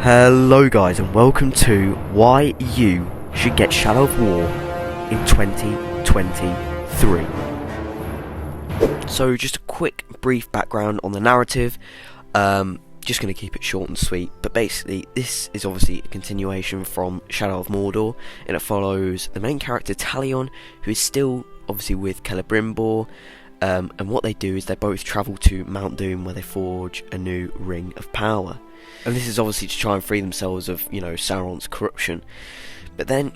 Hello guys, and welcome to why you should get Shadow of War in 2023. So just a quick brief background on the narrative. Just going to keep it short and sweet, but basically this is obviously a continuation from Shadow of Mordor, and it follows the main character Talion, who is still obviously with Celebrimbor, and what they do is they both travel to Mount Doom, where they forge a new ring of power. And this is obviously to try and free themselves of, Sauron's corruption. But then,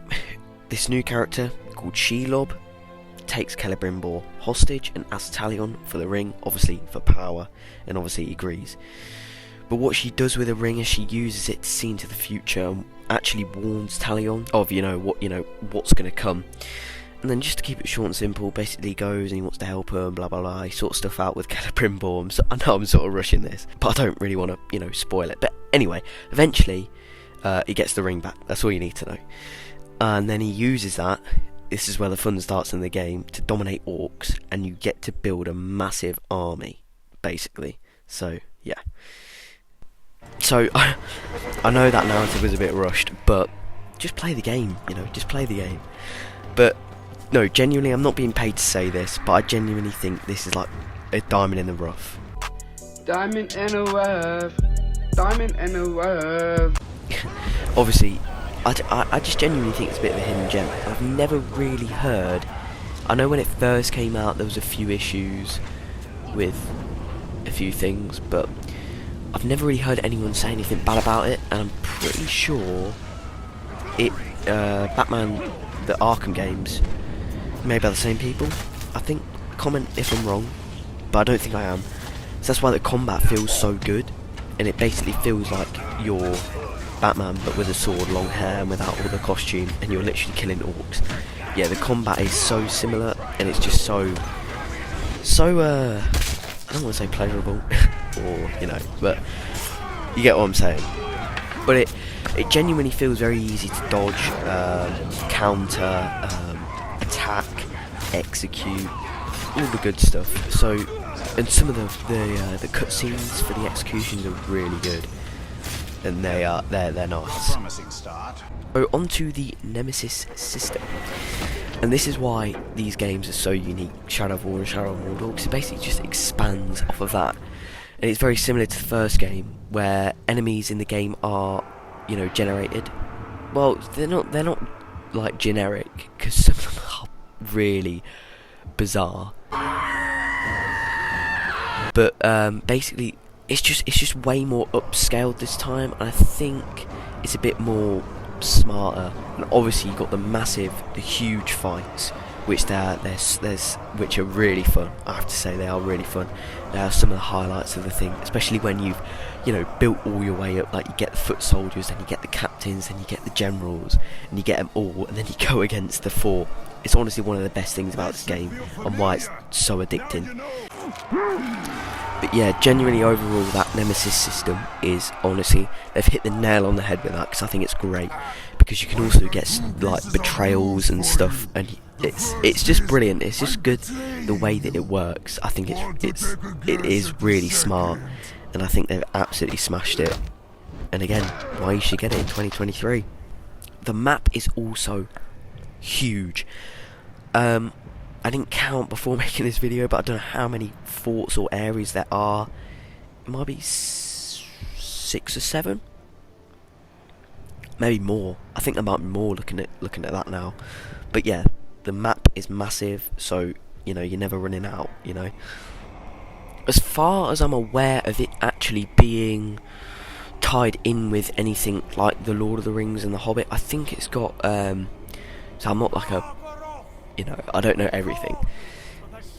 this new character, called Shelob, takes Celebrimbor hostage and asks Talion for the ring, obviously for power, and obviously he agrees. But what she does with the ring is she uses it to see into the future, and actually warns Talion of, what's going to come. And then just to keep it short and simple, basically goes and he wants to help her and blah blah blah. He sorts stuff out with Celebrimbor. I know I'm sort of rushing this, but I don't really want to, spoil it. But anyway, eventually, he gets the ring back. That's all you need to know. And then he uses that. This is where the fun starts in the game, to dominate orcs, and you get to build a massive army, basically. So yeah. So I know that narrative was a bit rushed, but just play the game. Just play the game. But no, genuinely, I'm not being paid to say this, but I genuinely think this is like a diamond in the rough. Diamond in the rough. Diamond in the rough. Obviously, I just genuinely think it's a bit of a hidden gem. I've never really heard. I know when it first came out, there was a few issues with a few things, but I've never really heard anyone say anything bad about it, and I'm pretty sure Batman, the Arkham games, made by the same people. I think, comment if I'm wrong, but I don't think I am. So that's why the combat feels so good, and it basically feels like you're Batman but with a sword, long hair, and without all the costume, and you're literally killing orcs. Yeah, the combat is so similar, and it's just so I don't want to say pleasurable, or but you get what I'm saying. But it genuinely feels very easy to dodge, counter, attack, execute, all the good stuff. So, and some of the cutscenes for the executions are really good, and they're nice. So onto the Nemesis system, and this is why these games are so unique, Shadow of War and Shadow of Mordor, because it basically just expands off of that, and it's very similar to the first game, where enemies in the game are, generated. Well, they're not like generic, because some of them are really bizarre. But basically, it's just way more upscaled this time, and I think it's a bit more smarter. And obviously, you've got the huge fights, which which are really fun. I have to say, they are really fun. They are some of the highlights of the thing, especially when you've built all your way up. Like, you get the foot soldiers, then you get the captains, then you get the generals, and you get them all, and then you go against the fort. It's honestly one of the best things about this game, and why it's so addicting. But yeah, genuinely overall, that Nemesis system is, honestly, they've hit the nail on the head with that, because I think it's great, because you can also get like betrayals and stuff, and it's just brilliant. It's just good the way that it works. I think it is really smart, and I think they've absolutely smashed it. And again, why you should get it in 2023. The map is also huge. I didn't count before making this video, but I don't know how many forts or areas there are. It might be 6 or 7, maybe more. I think there might be more looking at that now. But yeah, the map is massive, so you're never running out. As far as I'm aware of it actually being tied in with anything like the Lord of the Rings and the Hobbit, I think it's got. So I'm not like I don't know everything,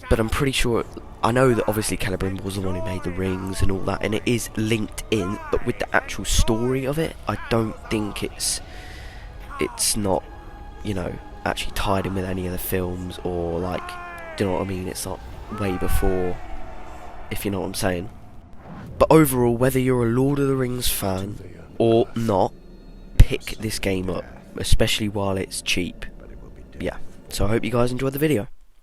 but I'm pretty sure. I know that obviously Celebrimbor was the one who made the rings and all that, and it is linked in. But with the actual story of it, I don't think it's not, actually tied in with any of the films, or like, do you know what I mean? It's not way before, if you know what I'm saying. But overall, whether you're a Lord of the Rings fan or not, pick this game up, especially while it's cheap. Yeah. So I hope you guys enjoyed the video.